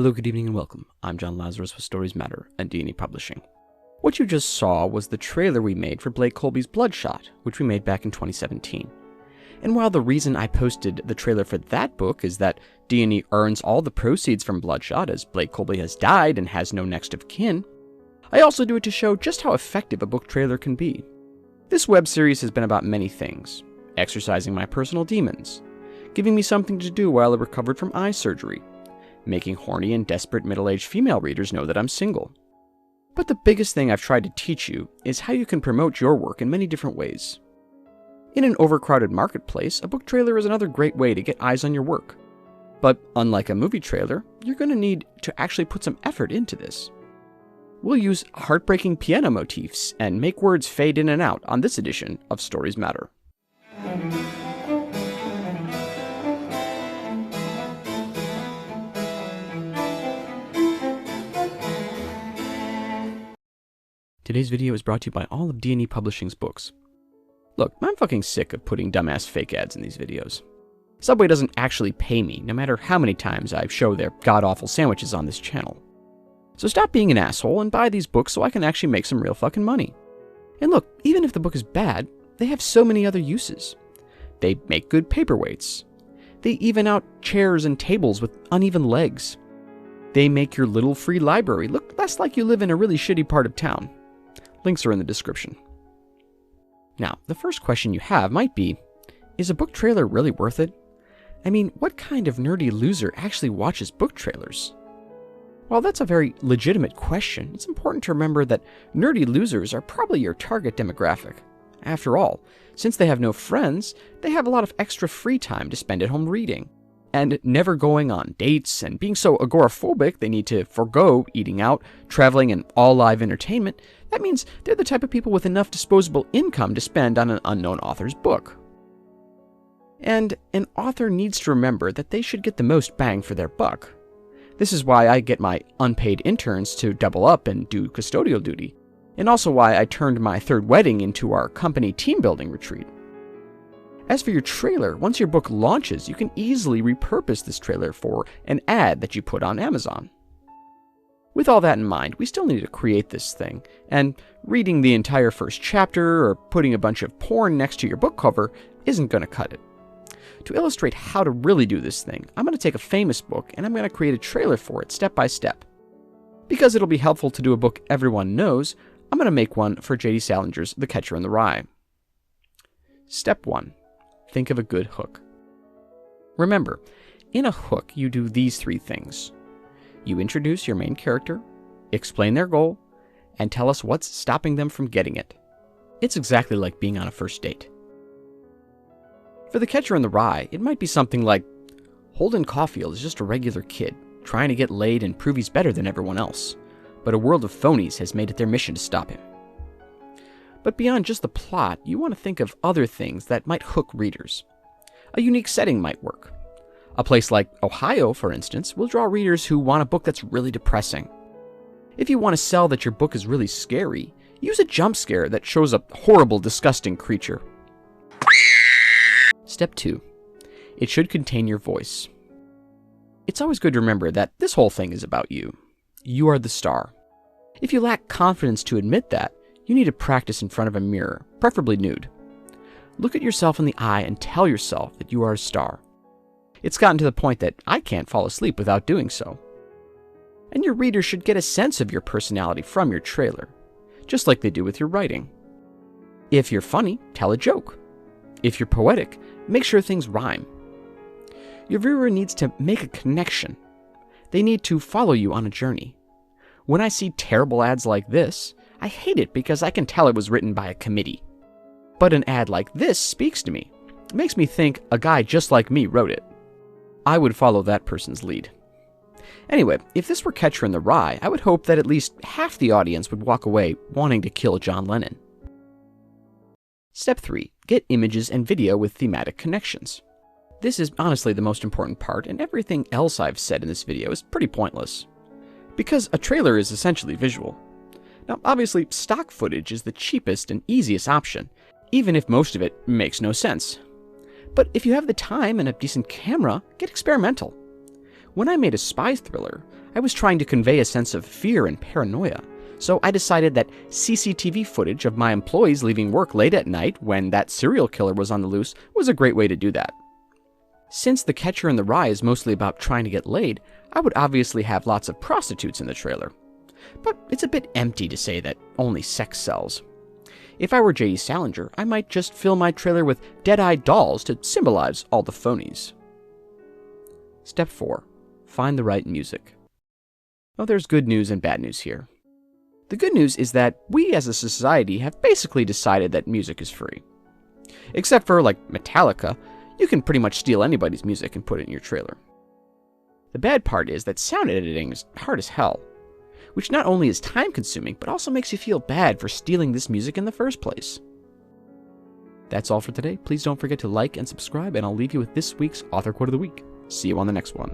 Hello, good evening, and welcome. I'm John Lazarus with Stories Matter and D&E Publishing. What you just saw was the trailer we made for Blake Colby's Bloodshot, which we made back in 2017. And while the reason I posted the trailer for that book is that D&E earns all the proceeds from Bloodshot as Blake Colby has died and has no next of kin, I also do it to show just how effective a book trailer can be. This web series has been about many things: exercising my personal demons, giving me something to do while I recovered from eye surgery, making horny and desperate middle-aged female readers know that I'm single. But the biggest thing I've tried to teach you is how you can promote your work in many different ways. In an overcrowded marketplace, a book trailer is another great way to get eyes on your work. But unlike a movie trailer, you're going to need to actually put some effort into this. We'll use heartbreaking piano motifs and make words fade in and out on this edition of Stories Matter. Today's video is brought to you by all of D&E Publishing's books. Look, I'm fucking sick of putting dumbass fake ads in these videos. Subway doesn't actually pay me, no matter how many times I show their god-awful sandwiches on this channel. So stop being an asshole and buy these books so I can actually make some real fucking money. And look, even if the book is bad, they have so many other uses. They make good paperweights. They even out chairs and tables with uneven legs. They make your little free library look less like you live in a really shitty part of town. Links are in the description. Now, the first question you have might be, is a book trailer really worth it? I mean, what kind of nerdy loser actually watches book trailers? While that's a very legitimate question, it's important to remember that nerdy losers are probably your target demographic. After all, since they have no friends, they have a lot of extra free time to spend at home reading. And never going on dates and being so agoraphobic they need to forego eating out, traveling, and all live entertainment, that means they're the type of people with enough disposable income to spend on an unknown author's book. And an author needs to remember that they should get the most bang for their buck. This is why I get my unpaid interns to double up and do custodial duty, and also why I turned my third wedding into our company team building retreat. As for your trailer, once your book launches, you can easily repurpose this trailer for an ad that you put on Amazon. With all that in mind, we still need to create this thing, and reading the entire first chapter or putting a bunch of porn next to your book cover isn't going to cut it. To illustrate how to really do this thing, I'm going to take a famous book and I'm going to create a trailer for it step by step. Because it'll be helpful to do a book everyone knows, I'm going to make one for J.D. Salinger's The Catcher in the Rye. Step 1. Think of a good hook. Remember, in a hook, you do these three things. You introduce your main character, explain their goal, and tell us what's stopping them from getting it. It's exactly like being on a first date. For The Catcher in the Rye, it might be something like, Holden Caulfield is just a regular kid, trying to get laid and prove he's better than everyone else, but a world of phonies has made it their mission to stop him. But beyond just the plot, you want to think of other things that might hook readers. A unique setting might work. A place like Ohio, for instance, will draw readers who want a book that's really depressing. If you want to sell that your book is really scary, use a jump scare that shows a horrible, disgusting creature. Step 2. It should contain your voice. It's always good to remember that this whole thing is about you. You are the star. If you lack confidence to admit that, you need to practice in front of a mirror, preferably nude. Look at yourself in the eye and tell yourself that you are a star. It's gotten to the point that I can't fall asleep without doing so. And your readers should get a sense of your personality from your trailer, just like they do with your writing. If you're funny, tell a joke. If you're poetic, make sure things rhyme. Your viewer needs to make a connection. They need to follow you on a journey. When I see terrible ads like this, I hate it because I can tell it was written by a committee. But an ad like this speaks to me. It makes me think a guy just like me wrote it. I would follow that person's lead. Anyway, if this were Catcher in the Rye, I would hope that at least half the audience would walk away wanting to kill John Lennon. Step 3. Get images and video with thematic connections. This is honestly the most important part, and everything else I've said in this video is pretty pointless. Because a trailer is essentially visual. Now, obviously, stock footage is the cheapest and easiest option, even if most of it makes no sense. But if you have the time and a decent camera, get experimental. When I made a spy thriller, I was trying to convey a sense of fear and paranoia, so I decided that CCTV footage of my employees leaving work late at night when that serial killer was on the loose was a great way to do that. Since The Catcher in the Rye is mostly about trying to get laid, I would obviously have lots of prostitutes in the trailer. But it's a bit empty to say that only sex sells. If I were J.D. Salinger, I might just fill my trailer with dead-eyed dolls to symbolize all the phonies. Step 4. Find the right music. Well, there's good news and bad news here. The good news is that we as a society have basically decided that music is free. Except for, like, Metallica, you can pretty much steal anybody's music and put it in your trailer. The bad part is that sound editing is hard as hell, which not only is time-consuming, but also makes you feel bad for stealing this music in the first place. That's all for today. Please don't forget to like and subscribe, and I'll leave you with this week's Author Quote of the Week. See you on the next one.